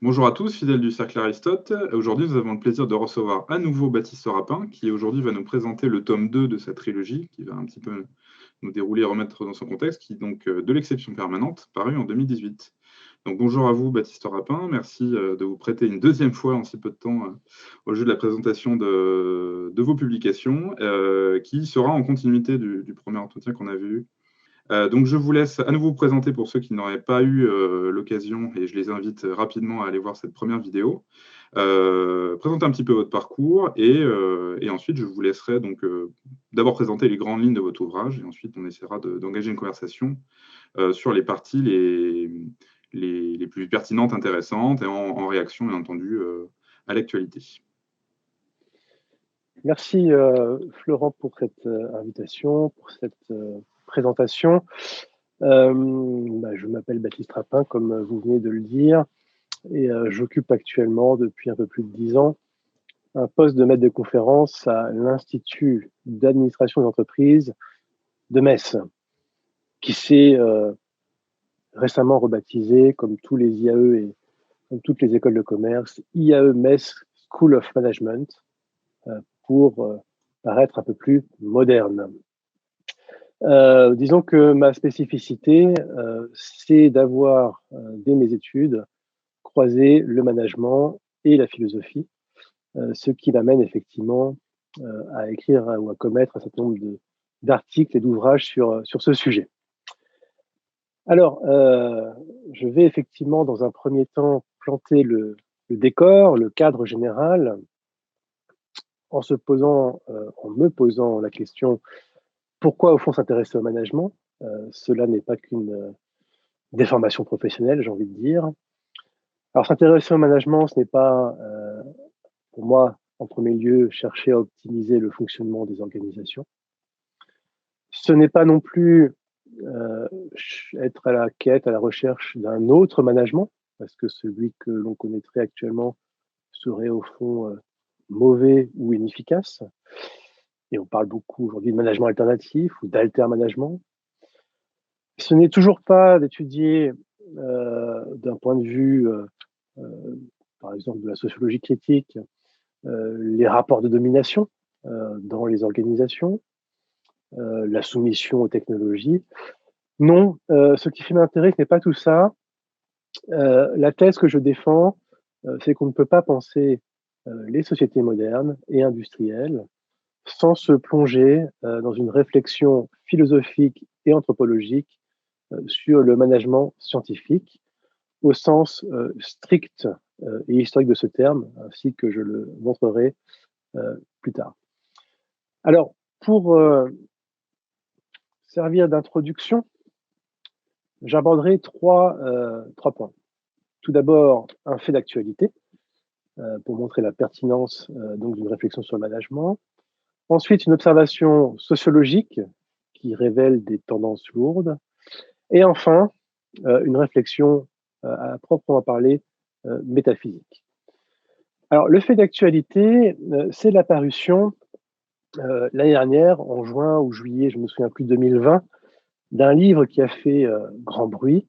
Bonjour à tous, fidèles du Cercle Aristote. Aujourd'hui, nous avons le plaisir de recevoir à nouveau Baptiste Rapin, qui aujourd'hui va nous présenter le tome 2 de sa trilogie, qui va un petit peu nous dérouler et remettre dans son contexte, qui est donc de l'exception permanente, paru en 2018. Donc bonjour à vous, Baptiste Rapin. Merci de vous prêter une deuxième fois en si peu de temps au jeu de la présentation de vos publications, qui sera en continuité du premier entretien qu'on avait eu. Donc je vous laisse à nouveau vous présenter pour ceux qui n'auraient pas eu l'occasion, et je les invite rapidement à aller voir cette première vidéo. Présenter un petit peu votre parcours et ensuite je vous laisserai donc d'abord présenter les grandes lignes de votre ouvrage et ensuite on essaiera d'engager une conversation sur les parties les plus pertinentes, intéressantes et en réaction bien entendu à l'actualité. Merci Florent pour cette invitation, pour cette présentation. Je m'appelle Baptiste Rapin, comme vous venez de le dire, et j'occupe actuellement, depuis un peu plus de 10 ans, un poste de maître de conférence à l'Institut d'administration des entreprises de Metz, qui s'est récemment rebaptisé, comme tous les IAE et comme toutes les écoles de commerce, IAE Metz School of Management, pour paraître un peu plus moderne. Disons que ma spécificité, c'est d'avoir, dès mes études, croisé le management et la philosophie, ce qui m'amène effectivement à écrire ou à commettre un certain nombre d'articles et d'ouvrages sur ce sujet. Alors, je vais effectivement, dans un premier temps, planter le décor, le cadre général, en me posant la question pourquoi, au fond, s'intéresser au management? Cela n'est pas qu'une déformation professionnelle, j'ai envie de dire. Alors, s'intéresser au management, ce n'est pas, pour moi, en premier lieu, chercher à optimiser le fonctionnement des organisations. Ce n'est pas non plus être à la quête, à la recherche d'un autre management, parce que celui que l'on connaîtrait actuellement serait au fond mauvais ou inefficace. Et on parle beaucoup aujourd'hui de management alternatif ou d'alter-management. Ce n'est toujours pas d'étudier d'un point de vue, par exemple, de la sociologie critique, les rapports de domination dans les organisations, la soumission aux technologies. Non, ce qui fait m'intéresse n'est pas tout ça. La thèse que je défends, c'est qu'on ne peut pas penser les sociétés modernes et industrielles sans se plonger dans une réflexion philosophique et anthropologique sur le management scientifique au sens strict et historique de ce terme, ainsi que je le montrerai plus tard. Alors, pour servir d'introduction, j'aborderai trois points. Tout d'abord, un fait d'actualité pour montrer la pertinence donc d'une réflexion sur le management. Ensuite, une observation sociologique qui révèle des tendances lourdes. Et enfin, une réflexion à proprement parler métaphysique. Alors, le fait d'actualité, c'est l'apparition l'année dernière, en juin ou juillet, je ne me souviens plus, 2020, d'un livre qui a fait grand bruit,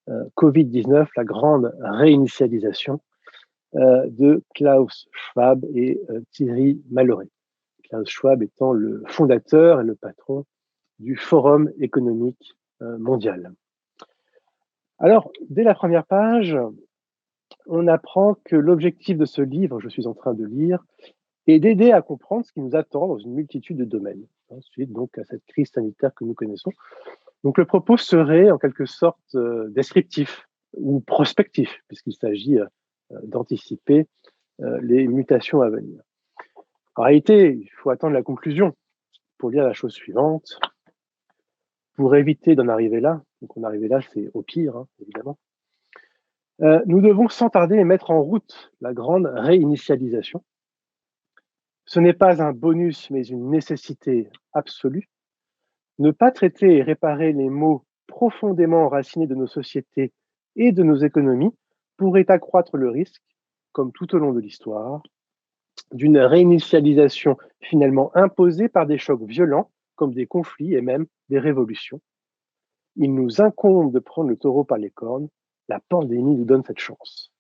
Covid-19, la grande réinitialisation, de Klaus Schwab et Thierry Malloret. Klaus Schwab étant le fondateur et le patron du Forum économique mondial. Alors, dès la première page, on apprend que l'objectif de ce livre, je suis en train de lire, est d'aider à comprendre ce qui nous attend dans une multitude de domaines, suite donc à cette crise sanitaire que nous connaissons. Donc le propos serait en quelque sorte descriptif ou prospectif, puisqu'il s'agit d'anticiper les mutations à venir. En réalité, il faut attendre la conclusion pour dire la chose suivante. Pour éviter d'en arriver là, donc en arriver là, c'est au pire, évidemment, nous devons sans tarder mettre en route la grande réinitialisation. Ce n'est pas un bonus, mais une nécessité absolue. Ne pas traiter et réparer les maux profondément enracinés de nos sociétés et de nos économies pourrait accroître le risque, comme tout au long de l'histoire, d'une réinitialisation finalement imposée par des chocs violents, comme des conflits et même des révolutions. Il nous incombe de prendre le taureau par les cornes. La pandémie nous donne cette chance.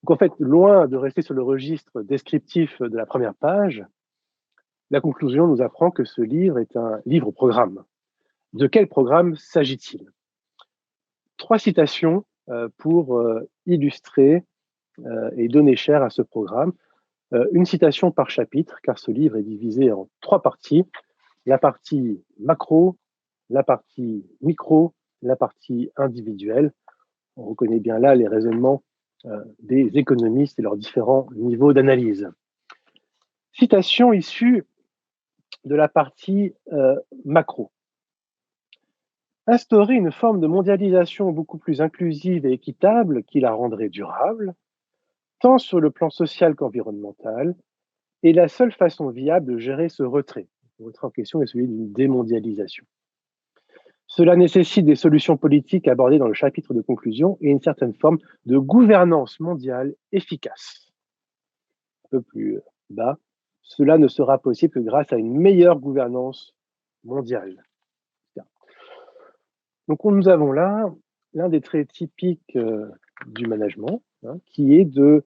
Donc en fait, loin de rester sur le registre descriptif de la première page, la conclusion nous apprend que ce livre est un livre-programme. De quel programme s'agit-il? 3 citations pour illustrer et donner chair à ce programme. Une citation par chapitre, car ce livre est divisé en 3 parties. La partie macro, la partie micro, la partie individuelle. On reconnaît bien là les raisonnements des économistes et leurs différents niveaux d'analyse. Citation issue de la partie macro. Instaurer une forme de mondialisation beaucoup plus inclusive et équitable qui la rendrait durable, tant sur le plan social qu'environnemental, est la seule façon viable de gérer ce retrait. Le retrait en question est celui d'une démondialisation. Cela nécessite des solutions politiques abordées dans le chapitre de conclusion et une certaine forme de gouvernance mondiale efficace. Un peu plus bas, cela ne sera possible que grâce à une meilleure gouvernance mondiale. Donc nous avons là l'un des traits typiques du management, qui est de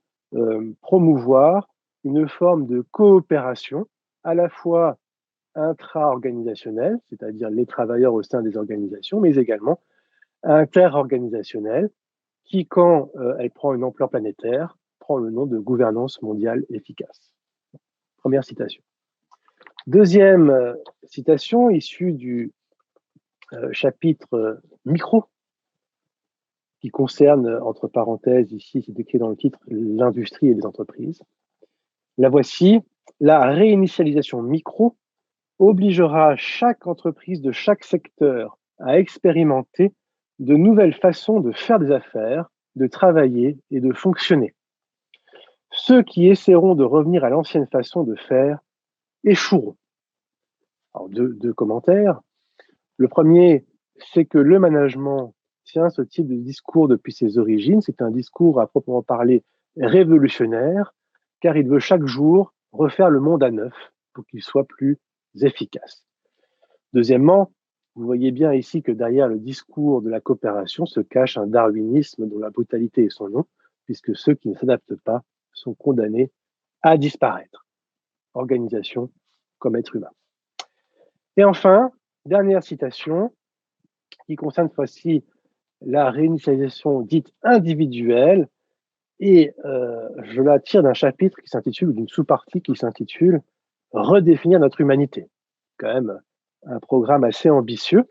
promouvoir une forme de coopération à la fois intra-organisationnelle, c'est-à-dire les travailleurs au sein des organisations, mais également interorganisationnelle, qui, quand elle prend une ampleur planétaire, prend le nom de gouvernance mondiale efficace. Première citation. Deuxième citation issue du chapitre micro, qui concerne, entre parenthèses, ici c'est écrit dans le titre, l'industrie et les entreprises. La voici. La réinitialisation micro obligera chaque entreprise de chaque secteur à expérimenter de nouvelles façons de faire des affaires, de travailler et de fonctionner. Ceux qui essaieront de revenir à l'ancienne façon de faire échoueront. Alors, deux commentaires. Le premier, c'est que le management tient ce type de discours depuis ses origines. C'est un discours à proprement parler révolutionnaire, car il veut chaque jour refaire le monde à neuf pour qu'il soit plus efficace. Deuxièmement, vous voyez bien ici que derrière le discours de la coopération se cache un darwinisme dont la brutalité est son nom, puisque ceux qui ne s'adaptent pas sont condamnés à disparaître. Organisation comme être humain. Et enfin, dernière citation, qui concerne cette fois-ci la réinitialisation dite individuelle, et je la tire d'un chapitre qui s'intitule, d'une sous-partie qui s'intitule « Redéfinir notre humanité ». Quand même un programme assez ambitieux.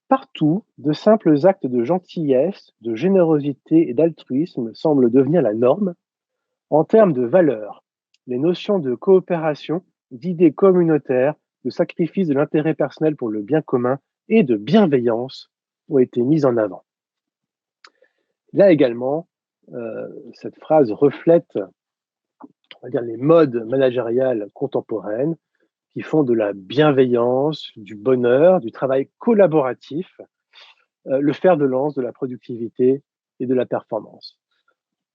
Partout, de simples actes de gentillesse, de générosité et d'altruisme semblent devenir la norme. En termes de valeurs, les notions de coopération, d'idées communautaires, de sacrifice de l'intérêt personnel pour le bien commun et de bienveillance ont été mises en avant. Là également, cette phrase reflète, on va dire, les modes managériales contemporaines qui font de la bienveillance, du bonheur, du travail collaboratif, le fer de lance de la productivité et de la performance.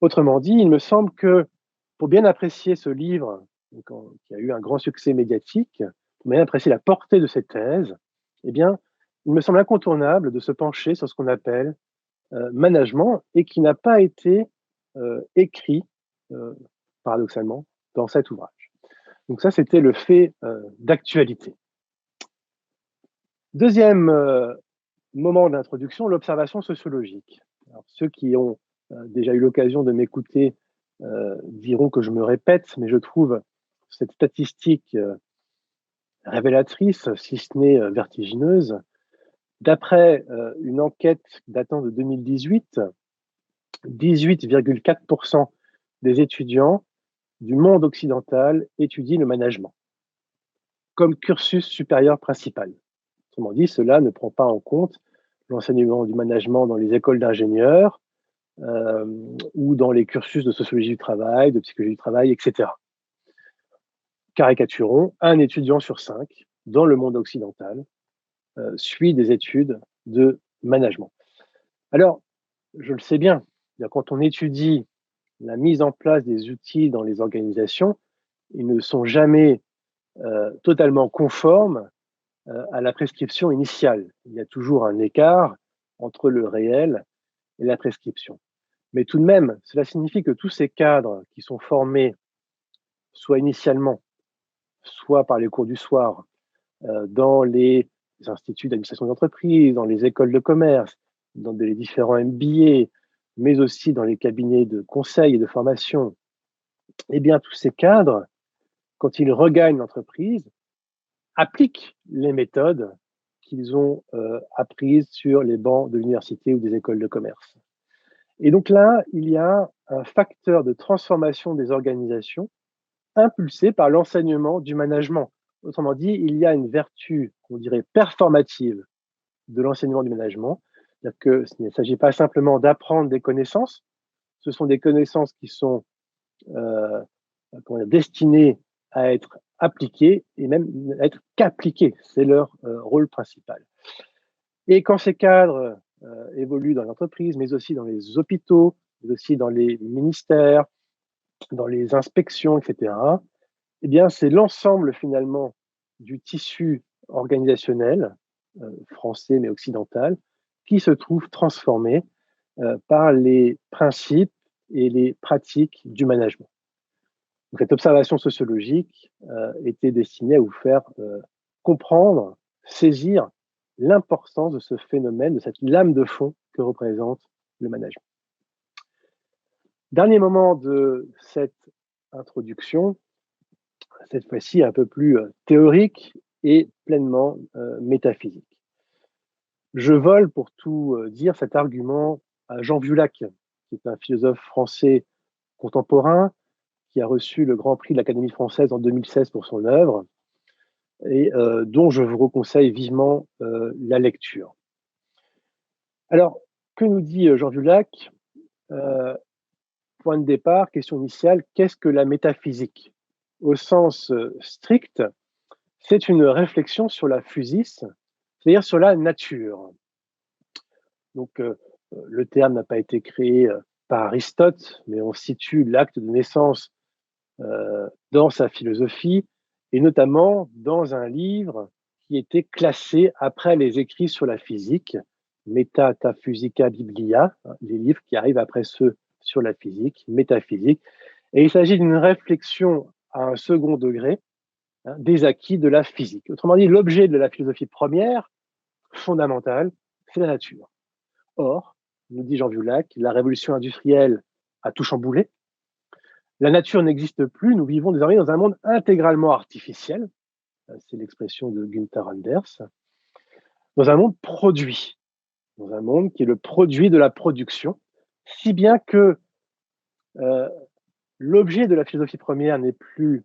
Autrement dit, il me semble que pour bien apprécier ce livre, qui a eu un grand succès médiatique, pour bien apprécier la portée de cette thèse, eh bien, il me semble incontournable de se pencher sur ce qu'on appelle management et qui n'a pas été écrit, paradoxalement, dans cet ouvrage. Donc ça, c'était le fait d'actualité. Deuxième moment d'introduction, l'observation sociologique. Alors, ceux qui ont déjà eu l'occasion de m'écouter diront que je me répète, mais je trouve cette statistique révélatrice, si ce n'est vertigineuse. D'après une enquête datant de 2018, 18,4% des étudiants du monde occidental étudient le management comme cursus supérieur principal. Autrement dit, cela ne prend pas en compte l'enseignement du management dans les écoles d'ingénieurs ou dans les cursus de sociologie du travail, de psychologie du travail, etc. Caricaturons, un étudiant sur 5 dans le monde occidental suit des études de management. Alors, je le sais bien, quand on étudie la mise en place des outils dans les organisations, ils ne sont jamais totalement conformes à la prescription initiale. Il y a toujours un écart entre le réel et la prescription. Mais tout de même, cela signifie que tous ces cadres qui sont formés, soit initialement, soit par les cours du soir, dans les instituts d'administration d'entreprise, dans les écoles de commerce, dans les différents MBA, mais aussi dans les cabinets de conseil et de formation, eh bien, tous ces cadres, quand ils regagnent l'entreprise, appliquent les méthodes qu'ils ont apprises sur les bancs de l'université ou des écoles de commerce. Et donc là, il y a un facteur de transformation des organisations impulsé par l'enseignement du management. Autrement dit, il y a une vertu, on dirait, performative de l'enseignement du management. C'est-à-dire que il ne s'agit pas simplement d'apprendre des connaissances, ce sont des connaissances qui sont destinées à être appliquées et même à être qu'appliquées. C'est leur rôle principal. Et quand ces cadres évoluent dans l'entreprise, mais aussi dans les hôpitaux, mais aussi dans les ministères, dans les inspections, etc., eh bien, c'est l'ensemble finalement du tissu organisationnel, français mais occidental, qui se trouve transformé par les principes et les pratiques du management. Donc, cette observation sociologique était destinée à vous faire comprendre, saisir l'importance de ce phénomène, de cette lame de fond que représente le management. Dernier moment de cette introduction, cette fois-ci un peu plus théorique et pleinement métaphysique. Je vole, pour tout dire, cet argument à Jean Viulac, qui est un philosophe français contemporain, qui a reçu le Grand Prix de l'Académie française en 2016 pour son œuvre, et dont je vous conseille vivement la lecture. Alors, que nous dit Jean Viulac? Point de départ, question initiale, qu'est-ce que la métaphysique? Au sens strict, c'est une réflexion sur la physis, c'est-à-dire sur la nature. Donc, le terme n'a pas été créé par Aristote, mais on situe l'acte de naissance dans sa philosophie, et notamment dans un livre qui était classé après les écrits sur la physique, Metaphysica Biblia, les livres qui arrivent après ceux sur la physique, métaphysique. Et il s'agit d'une réflexion à un second degré des acquis de la physique. Autrement dit, l'objet de la philosophie première, fondamentale, c'est la nature. Or, nous dit Jean Viulac, la révolution industrielle a tout chamboulé. La nature n'existe plus, nous vivons désormais dans un monde intégralement artificiel, c'est l'expression de Günther Anders, dans un monde produit, dans un monde qui est le produit de la production, si bien que l'objet de la philosophie première n'est plus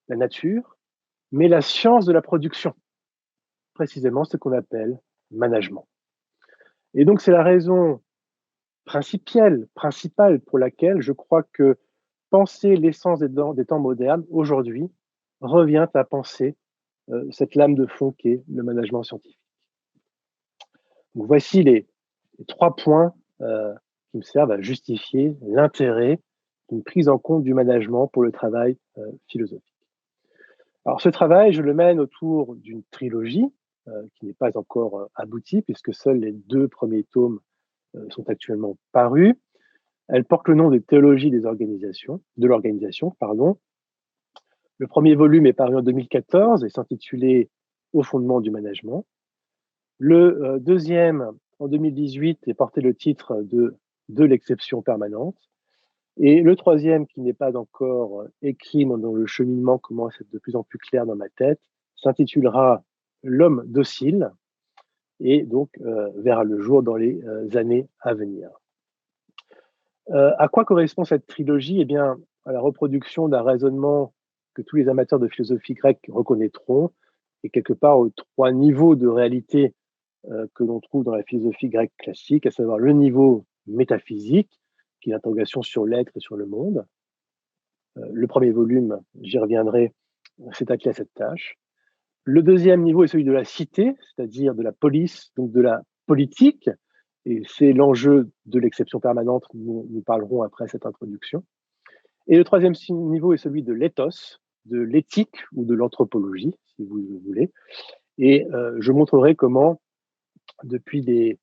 la nature, mais la science de la production, précisément ce qu'on appelle management. Et donc c'est la raison principale pour laquelle je crois que penser l'essence des temps modernes aujourd'hui revient à penser cette lame de fond qu'est le management scientifique. Donc voici les 3 points qui me servent à justifier l'intérêt d'une prise en compte du management pour le travail philosophique. Alors ce travail, je le mène autour d'une trilogie qui n'est pas encore aboutie, puisque seuls les 2 premiers tomes sont actuellement parus. Elle porte le nom de Théologie de l'organisation. Le premier volume est paru en 2014 et s'intitulait Au fondement du management. Le deuxième, en 2018, est porté le titre de l'exception permanente. Et le troisième, qui n'est pas encore écrit, mais dont le cheminement commence à être de plus en plus clair dans ma tête, s'intitulera L'homme docile et donc verra le jour dans les années à venir. À quoi correspond cette trilogie? Eh bien, à la reproduction d'un raisonnement que tous les amateurs de philosophie grecque reconnaîtront, et quelque part aux 3 niveaux de réalité que l'on trouve dans la philosophie grecque classique, à savoir le niveau métaphysique, qui est l'interrogation sur l'être et sur le monde. Le premier volume, j'y reviendrai, s'est attelé à cette tâche. Le deuxième niveau est celui de la cité, c'est-à-dire de la police, donc de la politique, et c'est l'enjeu de l'exception permanente dont nous parlerons après cette introduction. Et le troisième niveau est celui de l'éthos, de l'éthique ou de l'anthropologie, si vous le voulez. Et je montrerai comment, depuis des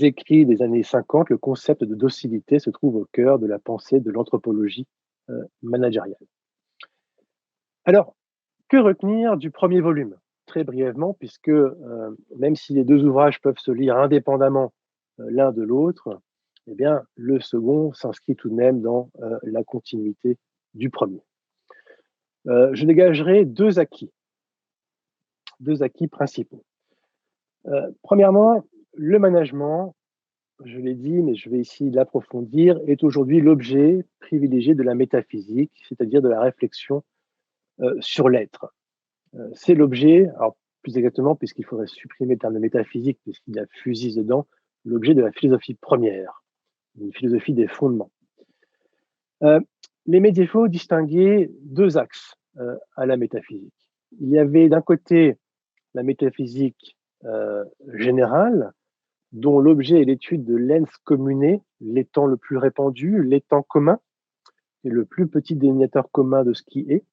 écrits des années 50, le concept de docilité se trouve au cœur de la pensée de l'anthropologie managériale. Alors, que retenir du premier volume? Très brièvement, puisque même si les deux ouvrages peuvent se lire indépendamment l'un de l'autre, eh bien, le second s'inscrit tout de même dans la continuité du premier. Je dégagerai deux acquis principaux. Premièrement, le management, je l'ai dit, mais je vais ici l'approfondir, est aujourd'hui l'objet privilégié de la métaphysique, c'est-à-dire de la réflexion sur l'être. C'est l'objet, alors plus exactement, puisqu'il faudrait supprimer le terme de métaphysique, puisqu'il y a physis dedans, l'objet de la philosophie première, une philosophie des fondements. Les médiévaux distinguaient deux axes à la métaphysique. Il y avait d'un côté la métaphysique générale, dont l'objet est l'étude de l'ens communé, l'étant le plus répandu, l'étant commun, et le plus petit dénominateur commun de ce qui est.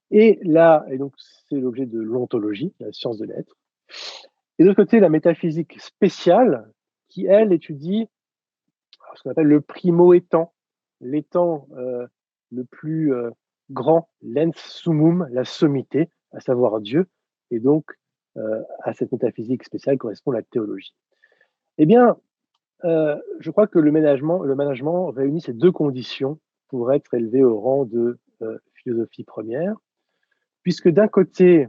Et là, et donc c'est l'objet de l'ontologie, la science de l'être. Et de l'autre côté, la métaphysique spéciale, qui, elle, étudie ce qu'on appelle le primo-étant, l'étant le plus grand, l'ens summum, la sommité, à savoir Dieu, et donc à cette métaphysique spéciale correspond la théologie. Eh bien, je crois que le management réunit ces deux conditions pour être élevé au rang de philosophie première, puisque d'un côté,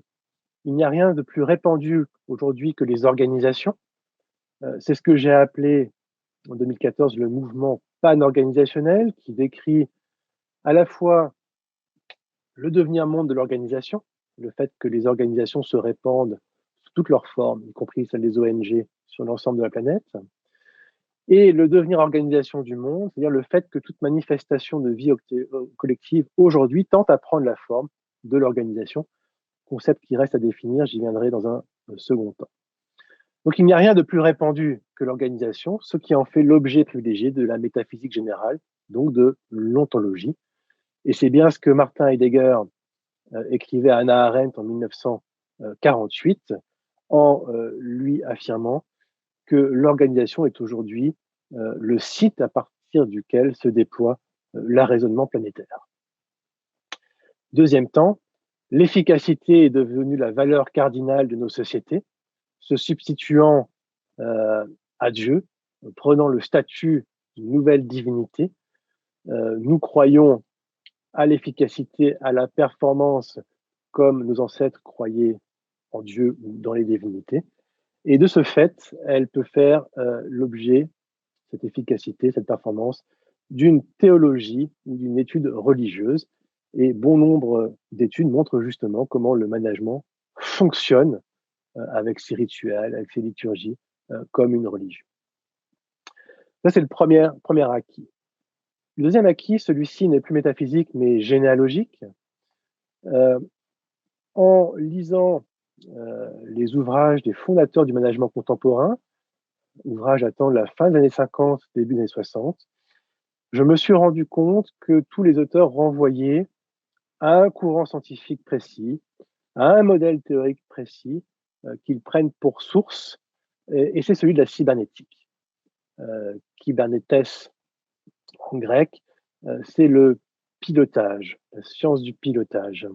il n'y a rien de plus répandu aujourd'hui que les organisations. C'est ce que j'ai appelé en 2014 le mouvement pan-organisationnel, qui décrit à la fois le devenir monde de l'organisation, le fait que les organisations se répandent sous toutes leurs formes, y compris celles des ONG, sur l'ensemble de la planète, et le devenir organisation du monde, c'est-à-dire le fait que toute manifestation de vie collective aujourd'hui tente à prendre la forme de l'organisation, concept qui reste à définir, j'y viendrai dans un second temps. Donc il n'y a rien de plus répandu que l'organisation, ce qui en fait l'objet privilégié de la métaphysique générale, donc de l'ontologie. Et c'est bien ce que Martin Heidegger écrivait à Hannah Arendt en 1948, en lui affirmant que l'organisation est aujourd'hui le site à partir duquel se déploie l'arraisonnement planétaire. Deuxième temps, l'efficacité est devenue la valeur cardinale de nos sociétés, se substituant à Dieu, prenant le statut d'une nouvelle divinité. Nous croyons à l'efficacité, à la performance, comme nos ancêtres croyaient en Dieu ou dans les divinités. Et de ce fait, elle peut faire l'objet, cette efficacité, cette performance, d'une théologie ou d'une étude religieuse. Et bon nombre d'études montrent justement comment le management fonctionne avec ses rituels, avec ses liturgies, comme une religion. Ça, c'est le premier acquis. Le deuxième acquis, celui-ci n'est plus métaphysique, mais généalogique. En lisant les ouvrages des fondateurs du management contemporain, ouvrages datant de la fin des années 50, début des années 60, je me suis rendu compte que tous les auteurs renvoyaient à un courant scientifique précis, à un modèle théorique précis qu'ils prennent pour source, et c'est celui de la cybernétique. Kybernetes en grec, c'est le pilotage, la science du pilotage,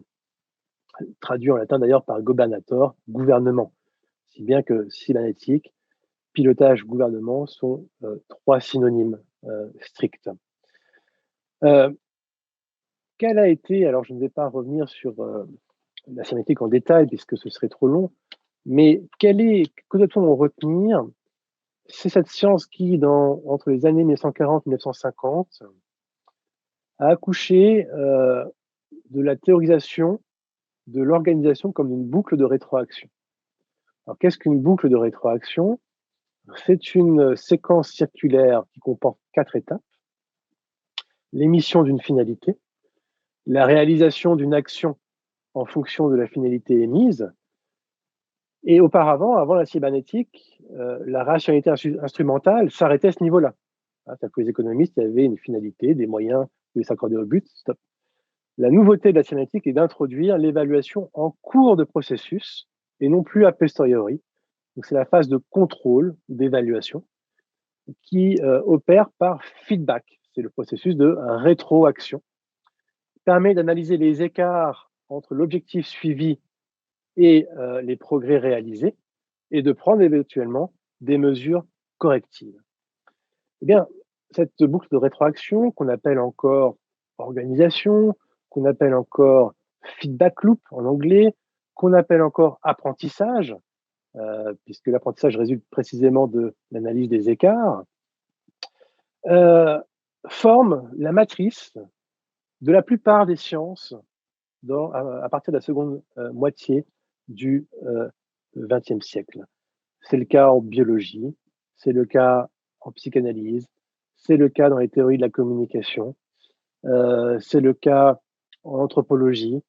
traduit en latin d'ailleurs par gobernator, gouvernement, si bien que cybernétique, pilotage, gouvernement sont trois synonymes stricts. Quel a été, alors je ne vais pas revenir sur la cybernétique en détail puisque ce serait trop long, mais que doit-on en retenir? C'est cette science qui, entre les années 1940 et 1950, a accouché de la théorisation de l'organisation comme une boucle de rétroaction. Alors, qu'est-ce qu'une boucle de rétroaction? C'est une séquence circulaire qui comporte 4 étapes. L'émission d'une finalité, la réalisation d'une action en fonction de la finalité émise, et auparavant, avant la cybernétique, la rationalité instrumentale s'arrêtait à ce niveau-là. Pour les économistes, il y avait une finalité, des moyens de s'accorder au but, stop. La nouveauté de la cybernétique est d'introduire l'évaluation en cours de processus et non plus a posteriori, Donc, c'est la phase de contrôle, d'évaluation, qui opère par feedback. C'est le processus de rétroaction. Il permet d'analyser les écarts entre l'objectif suivi et les progrès réalisés et de prendre éventuellement des mesures correctives. Eh bien, cette boucle de rétroaction, qu'on appelle encore organisation, qu'on appelle encore feedback loop en anglais, qu'on appelle encore apprentissage, puisque l'apprentissage résulte précisément de l'analyse des écarts, forme la matrice de la plupart des sciences à partir de la seconde moitié du XXe siècle. C'est le cas en biologie, c'est le cas en psychanalyse, c'est le cas dans les théories de la communication, c'est le cas en anthropologie,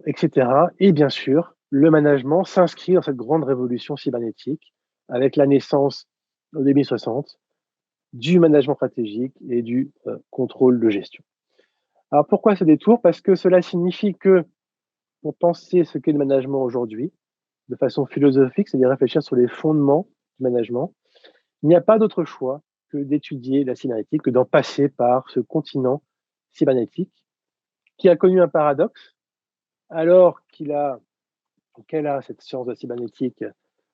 etc. Et bien sûr, le management s'inscrit dans cette grande révolution cybernétique avec la naissance au début 60 du management stratégique et du contrôle de gestion. Alors pourquoi ce détour? Parce que cela signifie que pour penser ce qu'est le management aujourd'hui, de façon philosophique, c'est-à-dire réfléchir sur les fondements du management, il n'y a pas d'autre choix que d'étudier la cybernétique, que d'en passer par ce continent cybernétique qui a connu un paradoxe, alors qu'elle a, cette science de la cybernétique,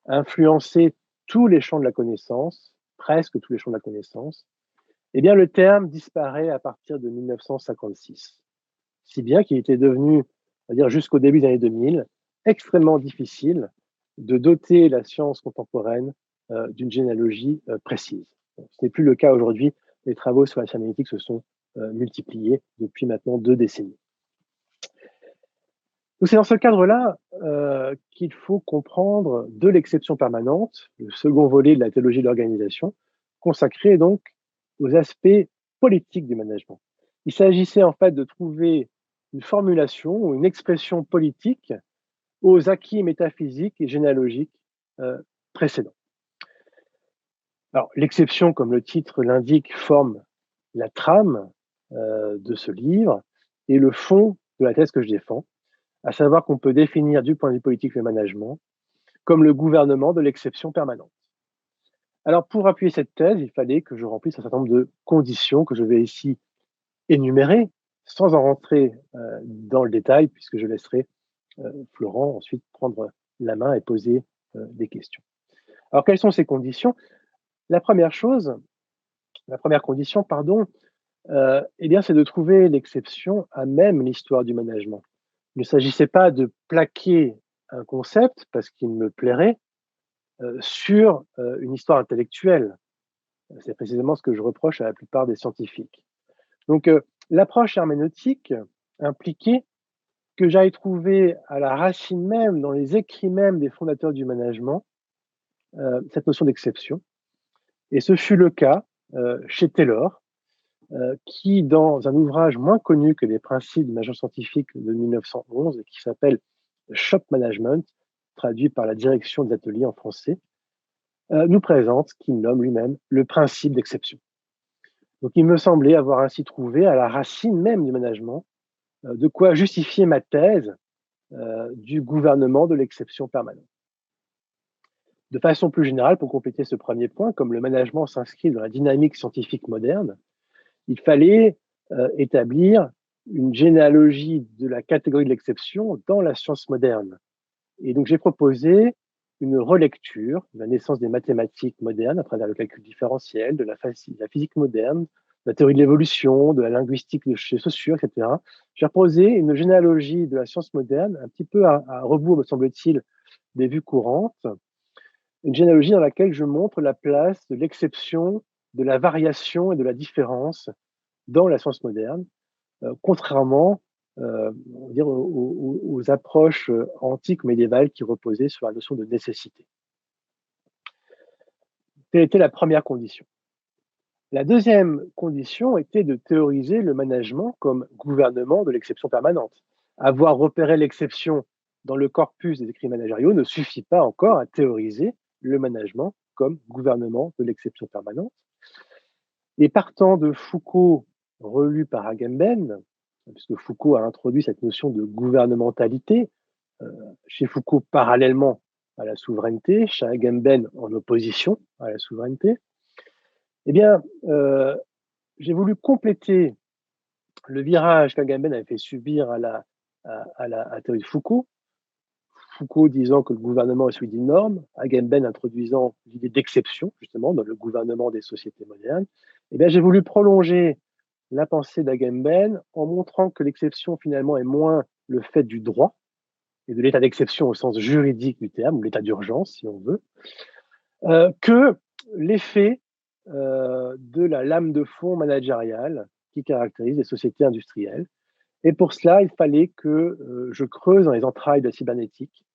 influencé tous les champs de la connaissance, presque tous les champs de la connaissance, eh bien le terme disparaît à partir de 1956. Si bien qu'il était devenu, on va dire jusqu'au début des années 2000, extrêmement difficile de doter la science contemporaine d'une généalogie précise. Bon, ce n'est plus le cas aujourd'hui. Les travaux sur la cybernétique se sont multipliés depuis maintenant 2 décennies. Donc c'est dans ce cadre-là qu'il faut comprendre de l'exception permanente, le second volet de la théologie de l'organisation, consacré donc aux aspects politiques du management. Il s'agissait en fait de trouver une formulation ou une expression politique aux acquis métaphysiques et généalogiques précédents. Alors, l'exception, comme le titre l'indique, forme la trame de ce livre et le fond de la thèse que je défends, à savoir qu'on peut définir du point de vue politique le management comme le gouvernement de l'exception permanente. Alors, pour appuyer cette thèse, il fallait que je remplisse un certain nombre de conditions que je vais ici énumérer, sans en rentrer dans le détail, puisque je laisserai Florent ensuite prendre la main et poser des questions. Alors, quelles sont ces conditions? La première condition, eh bien, c'est de trouver l'exception à même l'histoire du management. Il ne s'agissait pas de plaquer un concept parce qu'il me plairait sur une histoire intellectuelle. C'est précisément ce que je reproche à la plupart des scientifiques. Donc, l'approche herméneutique impliquait que j'aille trouver à la racine même, dans les écrits même des fondateurs du management, cette notion d'exception. Et ce fut le cas chez Taylor, qui, dans un ouvrage moins connu que les principes du management scientifique de 1911, qui s'appelle Shop Management, traduit par la direction des ateliers en français, nous présente ce qu'il nomme lui-même le principe d'exception. Donc, il me semblait avoir ainsi trouvé à la racine même du management de quoi justifier ma thèse du gouvernement de l'exception permanente. De façon plus générale, pour compléter ce premier point, comme le management s'inscrit dans la dynamique scientifique moderne, il fallait établir une généalogie de la catégorie de l'exception dans la science moderne. Et donc, j'ai proposé une relecture de la naissance des mathématiques modernes à travers le calcul différentiel, de la physique moderne, de la théorie de l'évolution, de la linguistique de chez Saussure, etc. J'ai proposé une généalogie de la science moderne, un petit peu à rebours, me semble-t-il, des vues courantes, une généalogie dans laquelle je montre la place de l'exception, de la variation et de la différence dans la science moderne, contrairement on va dire aux approches antiques médiévales qui reposaient sur la notion de nécessité. Telle était la première condition. La deuxième condition était de théoriser le management comme gouvernement de l'exception permanente. Avoir repéré l'exception dans le corpus des écrits managériaux ne suffit pas encore à théoriser le management comme gouvernement de l'exception permanente. Et partant de Foucault, relu par Agamben, puisque Foucault a introduit cette notion de gouvernementalité, chez Foucault, parallèlement à la souveraineté, chez Agamben en opposition à la souveraineté, eh bien, j'ai voulu compléter le virage qu'Agamben avait fait subir à la théorie de Foucault. Foucault disant que le gouvernement est celui d'une norme, Agamben introduisant l'idée d'exception, justement, dans le gouvernement des sociétés modernes. Eh bien, j'ai voulu prolonger la pensée d'Agamben en montrant que l'exception, finalement, est moins le fait du droit et de l'état d'exception au sens juridique du terme, ou l'état d'urgence, si on veut, que l'effet de la lame de fond managériale qui caractérise les sociétés industrielles. Et pour cela, il fallait que je creuse dans les entrailles de la cybernétique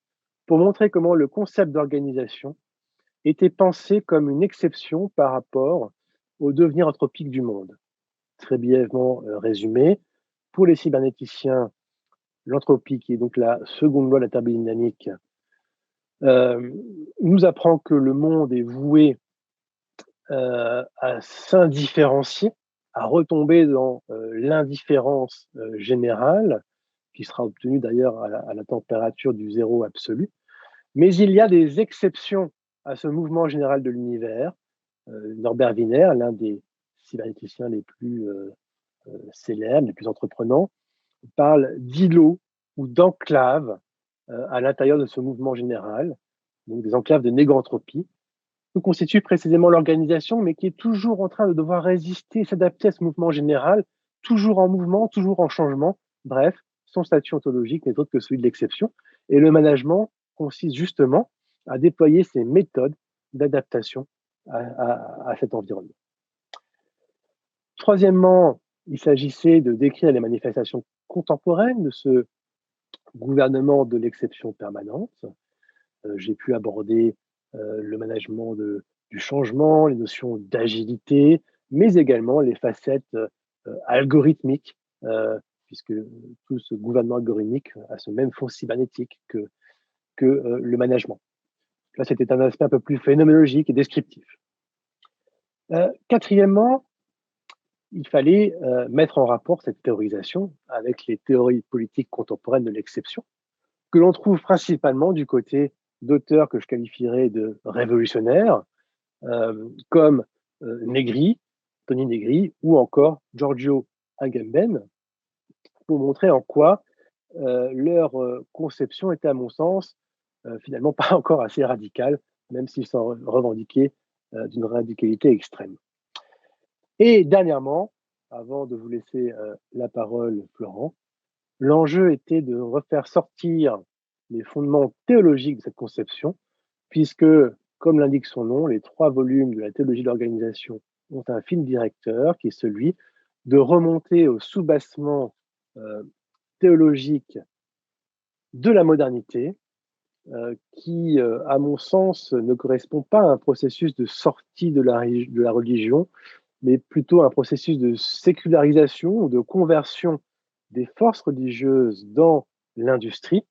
pour montrer comment le concept d'organisation était pensé comme une exception par rapport au devenir anthropique du monde. Très brièvement résumé, pour les cybernéticiens, l'entropie, qui est donc la seconde loi de la thermodynamique, nous apprend que le monde est voué à s'indifférencier, à retomber dans l'indifférence générale, qui sera obtenue d'ailleurs à la température du zéro absolu. Mais il y a des exceptions à ce mouvement général de l'univers. Norbert Wiener, l'un des cybernéticiens les plus célèbres, les plus entreprenants, parle d'îlots ou d'enclaves à l'intérieur de ce mouvement général, donc des enclaves de négantropie, que constitue précisément l'organisation, mais qui est toujours en train de devoir résister, s'adapter à ce mouvement général, toujours en mouvement, toujours en changement. Bref, son statut ontologique n'est autre que celui de l'exception. Et le management consiste justement à déployer ces méthodes d'adaptation à cet environnement. Troisièmement, il s'agissait de décrire les manifestations contemporaines de ce gouvernement de l'exception permanente. J'ai pu aborder le management du changement, les notions d'agilité, mais également les facettes algorithmiques, puisque tout ce gouvernement algorithmique a ce même fond cybernétique que le management. Là, c'était un aspect un peu plus phénoménologique et descriptif. Quatrièmement, il fallait mettre en rapport cette théorisation avec les théories politiques contemporaines de l'exception, que l'on trouve principalement du côté d'auteurs que je qualifierais de révolutionnaires, comme Negri, Tony Negri, ou encore Giorgio Agamben, pour montrer en quoi leur conception était, à mon sens, finalement pas encore assez radicale, même s'ils s'en revendiquaient d'une radicalité extrême. Et dernièrement, avant de vous laisser la parole, Florent, l'enjeu était de refaire sortir les fondements théologiques de cette conception, puisque, comme l'indique son nom, les 3 volumes de la théologie de l'organisation ont un fil directeur qui est celui de remonter au soubassement théologique de la modernité, qui, à mon sens, ne correspond pas à un processus de sortie de la religion, mais plutôt à un processus de sécularisation ou de conversion des forces religieuses dans l'industrie.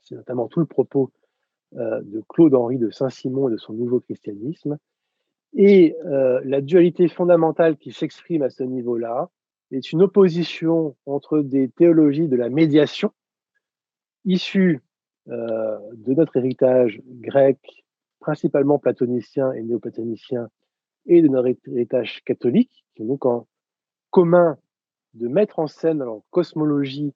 C'est notamment tout le propos de Claude-Henri de Saint-Simon et de son nouveau christianisme. Et la dualité fondamentale qui s'exprime à ce niveau-là est une opposition entre des théologies de la médiation, issues de notre héritage grec, principalement platonicien et néoplatonicien, et de notre héritage catholique, qui ont donc en commun de mettre en scène en cosmologie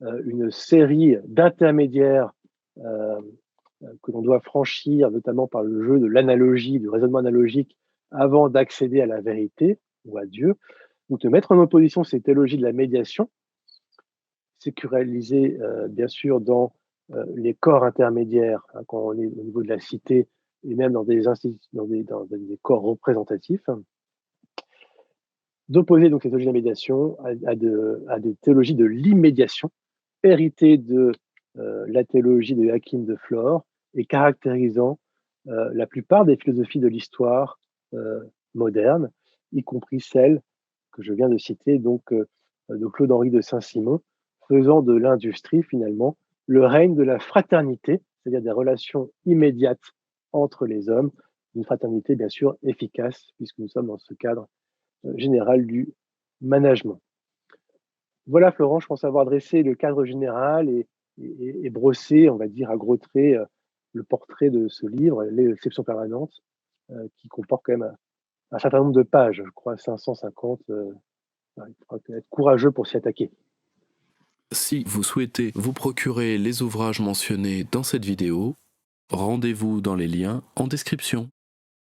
une série d'intermédiaires que l'on doit franchir, notamment par le jeu de l'analogie, du raisonnement analogique, avant d'accéder à la vérité ou à Dieu. Donc de mettre en opposition ces théologies de la médiation, sécularisées bien sûr dans les corps intermédiaires, hein, quand on est au niveau de la cité, et même dans des corps représentatifs, d'opposer donc ces théologies de la médiation à des théologies de l'immédiation, héritées de la théologie de Hakim de Flore et caractérisant la plupart des philosophies de l'histoire moderne, y compris celle que je viens de citer, donc de Claude-Henri de Saint-Simon, faisant de l'industrie finalement le règne de la fraternité, c'est-à-dire des relations immédiates entre les hommes, une fraternité bien sûr efficace, puisque nous sommes dans ce cadre général du management. Voilà, Florent, je pense avoir dressé le cadre général et brossé, on va dire, à gros traits, le portrait de ce livre, L'exception permanente, qui comporte quand même un certain nombre de pages, je crois 550. Il faudra être courageux pour s'y attaquer. Si vous souhaitez vous procurer les ouvrages mentionnés dans cette vidéo, rendez-vous dans les liens en description.